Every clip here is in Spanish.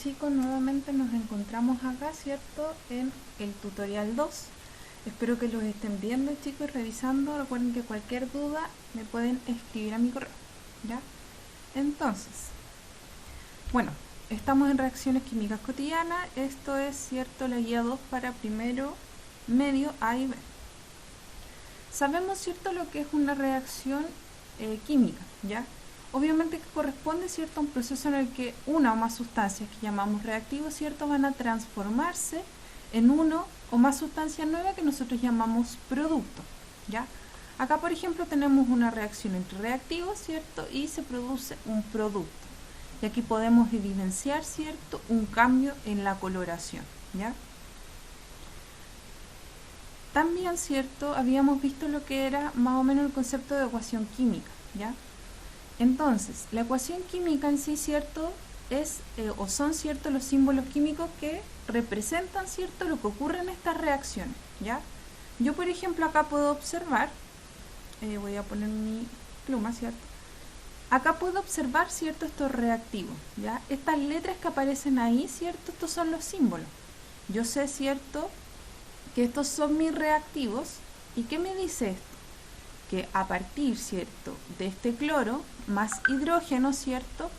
Chicos, nuevamente nos encontramos acá, ¿cierto? En el tutorial 2. Espero que los estén viendo, chicos, y revisando. Recuerden que cualquier duda me pueden escribir a mi correo, ¿ya? Entonces, bueno, estamos en reacciones químicas cotidianas. Esto es, ¿cierto?, la guía 2 para primero, medio A y B. Sabemos, ¿cierto?, lo que es una reacción química, ¿ya? Obviamente que corresponde, ¿cierto?, a un proceso en el que una o más sustancias que llamamos reactivos, ¿cierto?, van a transformarse en uno o más sustancias nuevas que nosotros llamamos producto, ¿ya? Acá, por ejemplo, tenemos una reacción entre reactivos, ¿cierto?, y se produce un producto. Y aquí podemos evidenciar, ¿cierto?, un cambio en la coloración, ¿ya? También, ¿cierto?, habíamos visto lo que era más o menos el concepto de ecuación química, ¿ya? Entonces, la ecuación química en sí, ¿cierto?, es o son, ¿cierto?, los símbolos químicos que representan, ¿cierto?, lo que ocurre en estas reacciones, ¿ya? Yo, por ejemplo, acá puedo observar, voy a poner mi pluma, ¿cierto? Acá puedo observar, ¿cierto?, estos reactivos, ¿ya? Estas letras que aparecen ahí, ¿cierto?, estos son los símbolos. Yo sé, ¿cierto?, que estos son mis reactivos. ¿Y qué me dice esto? Que a partir, ¿cierto?, de este cloro más hidrógeno, ¿cierto?,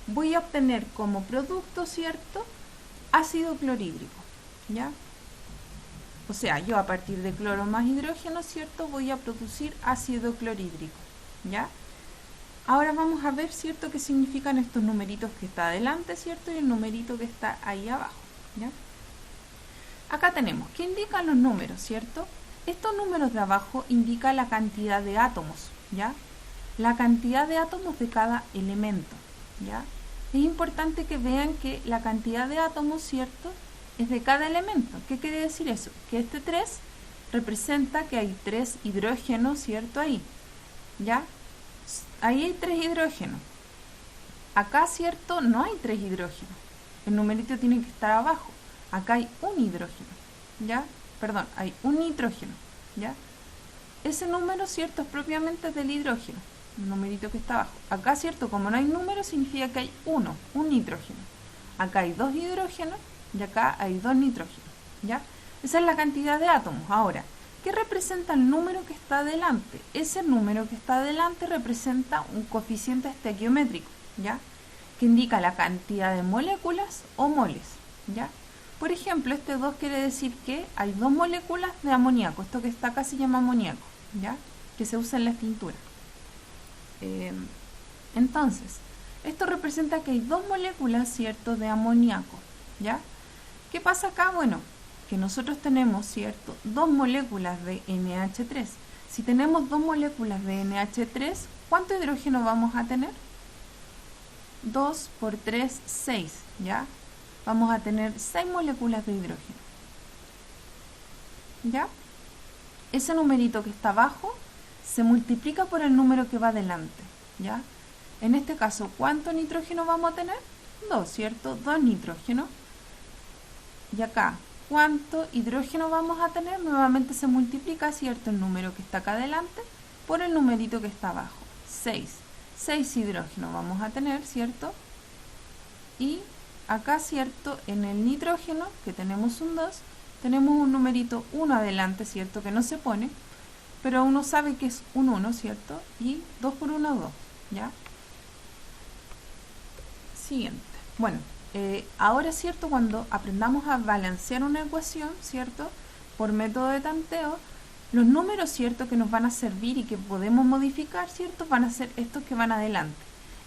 voy a obtener como producto, ¿cierto?, ácido clorhídrico, ¿ya? O sea, yo a partir de cloro más hidrógeno, ¿cierto?, voy a producir ácido clorhídrico, ¿ya? Ahora vamos a ver, ¿cierto?, qué significan estos numeritos que está adelante, ¿cierto?, y el numerito que está ahí abajo, ¿ya? Acá tenemos, ¿qué indican los números, ¿cierto? Estos números de abajo indican la cantidad de átomos, ¿ya? La cantidad de átomos de cada elemento, ¿ya? Es importante que vean que la cantidad de átomos, ¿cierto?, es de cada elemento. ¿Qué quiere decir eso? Que este 3 representa que hay 3 hidrógenos, ¿cierto?, ahí, ¿ya? Ahí hay 3 hidrógenos. Acá, ¿cierto?, no hay 3 hidrógenos. El numerito tiene que estar abajo. Acá hay un hidrógeno, ¿ya? Perdón, hay un nitrógeno, ¿ya? Ese número, ¿cierto?, es propiamente del hidrógeno, el numerito que está abajo. Acá, ¿cierto?, como no hay número, significa que hay un nitrógeno. Acá hay 2 hidrógenos y acá hay 2 nitrógenos, ¿ya? Esa es la cantidad de átomos. Ahora, ¿qué representa el número que está adelante? Ese número que está adelante representa un coeficiente estequiométrico, ¿ya?, que indica la cantidad de moléculas o moles, ¿ya? Por ejemplo, este 2 quiere decir que hay 2 moléculas de amoníaco. Esto que está acá se llama amoníaco, ¿ya?, que se usa en la tintura. Entonces, esto representa que hay 2 moléculas, ¿cierto?, de amoníaco, ¿ya? ¿Qué pasa acá? Bueno, que nosotros tenemos, ¿cierto?, 2 moléculas de NH3. Si tenemos 2 moléculas de NH3, ¿cuánto hidrógeno vamos a tener? 2 por 3, 6, ¿ya? Vamos a tener 6 moléculas de hidrógeno, ¿ya? Ese numerito que está abajo se multiplica por el número que va adelante, ¿ya? En este caso, ¿cuánto nitrógeno vamos a tener? 2, ¿cierto? 2 nitrógenos. Y acá, ¿cuánto hidrógeno vamos a tener? Nuevamente se multiplica, ¿cierto?, el número que está acá adelante por el numerito que está abajo. 6. 6 hidrógenos vamos a tener, ¿cierto? Y acá, ¿cierto?, en el nitrógeno, que tenemos un 2, tenemos un numerito 1 adelante, ¿cierto?, que no se pone, pero uno sabe que es un 1, ¿cierto? Y 2 por 1, 2, ¿ya? Siguiente. Bueno, ahora, ¿cierto?, cuando aprendamos a balancear una ecuación, ¿cierto?, por método de tanteo, los números, ¿cierto?, que nos van a servir y que podemos modificar, ¿cierto?, van a ser estos que van adelante.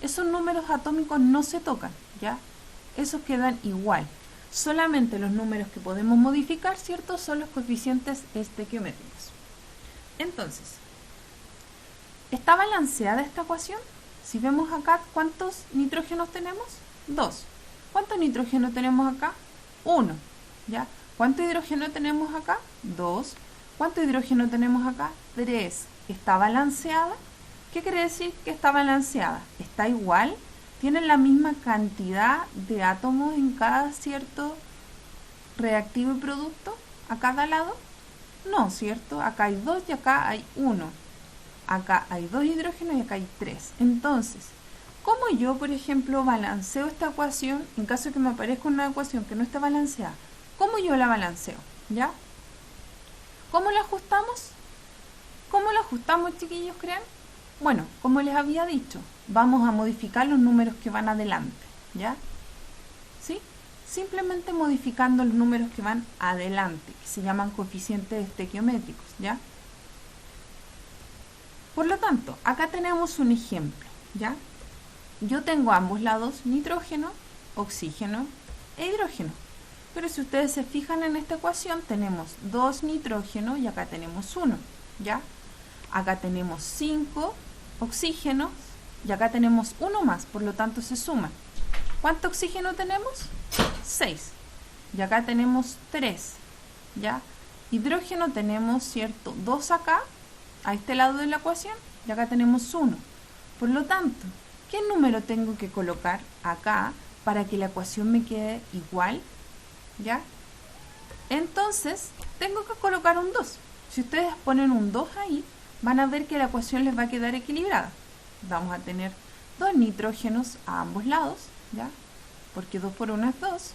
Esos números atómicos no se tocan, ¿ya? Esos quedan igual. Solamente los números que podemos modificar, ¿cierto?, son los coeficientes estequiométricos. Entonces, ¿está balanceada esta ecuación? Si vemos acá, ¿cuántos nitrógenos tenemos? 2. ¿Cuántos nitrógenos tenemos acá? 1. ¿Ya? ¿Cuánto hidrógeno tenemos acá? 2. ¿Cuánto hidrógeno tenemos acá? 3. ¿Está balanceada? ¿Qué quiere decir que está balanceada? ¿Está igual? ¿Tienen la misma cantidad de átomos en cada cierto reactivo y producto a cada lado? No, ¿cierto? Acá hay 2 y acá hay 1. Acá hay 2 hidrógenos y acá hay 3. Entonces, ¿Cómo yo, por ejemplo, balanceo esta ecuación en caso de que me aparezca una ecuación que no está balanceada? ¿Cómo yo la balanceo? ¿Ya? ¿Cómo la ajustamos? ¿Cómo la ajustamos, chiquillos, crean? Bueno, como les había dicho, vamos a modificar los números que van adelante, ¿ya? ¿Sí? Simplemente modificando los números que van adelante, que se llaman coeficientes estequiométricos, ¿ya? Por lo tanto, acá tenemos un ejemplo, ¿ya? Yo tengo a ambos lados nitrógeno, oxígeno e hidrógeno. Pero si ustedes se fijan en esta ecuación, tenemos 2 nitrógeno y acá tenemos 1, ¿ya? Acá tenemos 5 oxígenos y acá tenemos 1 más, por lo tanto se suman. ¿Cuánto oxígeno tenemos? 6. Y acá tenemos 3, ¿ya? Hidrógeno tenemos, ¿cierto? 2 acá, a este lado de la ecuación, y acá tenemos 1. Por lo tanto, ¿qué número tengo que colocar acá para que la ecuación me quede igual? ¿Ya? Entonces, tengo que colocar un 2. Si ustedes ponen un 2 ahí, van a ver que la ecuación les va a quedar equilibrada. Vamos a tener 2 nitrógenos a ambos lados, ¿ya? Porque 2 por 1 es 2.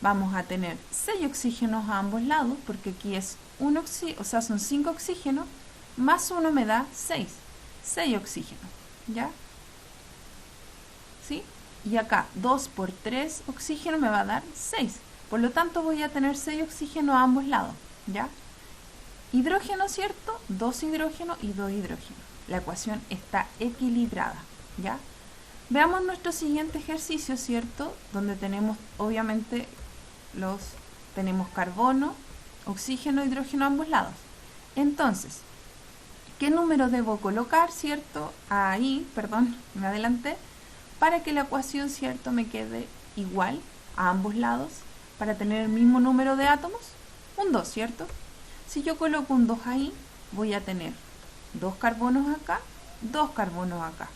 Vamos a tener 6 oxígenos a ambos lados, porque aquí es un o sea, son 5 oxígenos, más 1 me da 6. 6 oxígenos, ¿ya? ¿Sí? Y acá 2 por 3 oxígeno me va a dar 6. Por lo tanto voy a tener 6 oxígenos a ambos lados, ¿ya? Hidrógeno, ¿cierto? 2 hidrógenos y 2 hidrógenos. La ecuación está equilibrada, ¿ya? Veamos nuestro siguiente ejercicio, ¿cierto? Donde tenemos, obviamente, tenemos carbono, oxígeno, hidrógeno a ambos lados. Entonces, ¿qué número debo colocar, ¿cierto? Ahí, perdón, me adelanté, para que la ecuación, ¿cierto?, me quede igual a ambos lados, para tener el mismo número de átomos. Un 2, ¿cierto? Si yo coloco un 2 ahí, voy a tener 2 carbonos acá, 2 carbonos acá.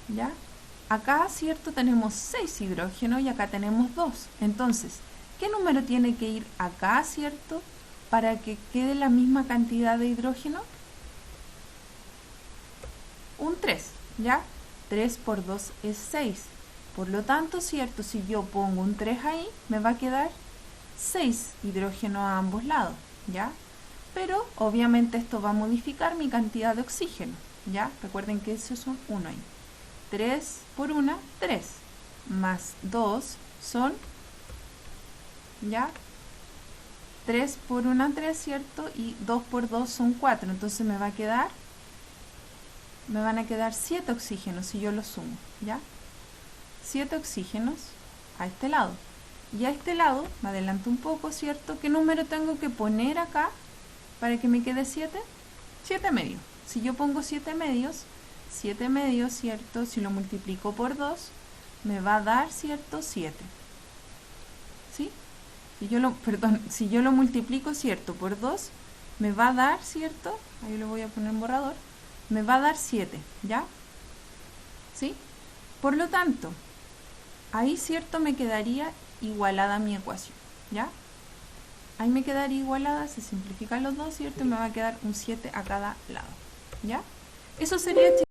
¿Ya? Acá, ¿cierto?, tenemos 6 hidrógenos y acá tenemos 2. Entonces, ¿qué número tiene que ir acá, ¿cierto?, para que quede la misma cantidad de hidrógeno? Un 3, ¿ya? 3 por 2 es 6. Por lo tanto, ¿cierto?, si yo pongo un 3 ahí, me va a quedar 6 hidrógenos a ambos lados, ¿ya? Pero, obviamente, esto va a modificar mi cantidad de oxígeno, ¿ya? Recuerden que esos son 1 ahí. 3 por 1, 3. Más 2 son, ¿ya? 3 por 1, 3, ¿cierto? Y 2 por 2 son 4. Entonces me van a quedar 7 oxígenos si yo los sumo, ¿ya? 7 oxígenos a este lado. Y a este lado, me adelanto un poco, ¿cierto? ¿Qué número tengo que poner acá para que me quede 7? 7 medios. Si yo pongo 7 medios, ¿cierto? Si lo multiplico por 2, me va a dar, ¿cierto? 7. ¿Sí? Si yo lo multiplico, ¿cierto?, por 2, me va a dar, ¿cierto? Ahí lo voy a poner en borrador. Me va a dar 7, ¿ya? ¿Sí? Por lo tanto, ahí, ¿cierto?, me quedaría igualada mi ecuación, ¿ya? Ahí me quedaría igualada, se simplifican los dos, ¿cierto? Y me va a quedar un 7 a cada lado, ¿ya? Eso sería,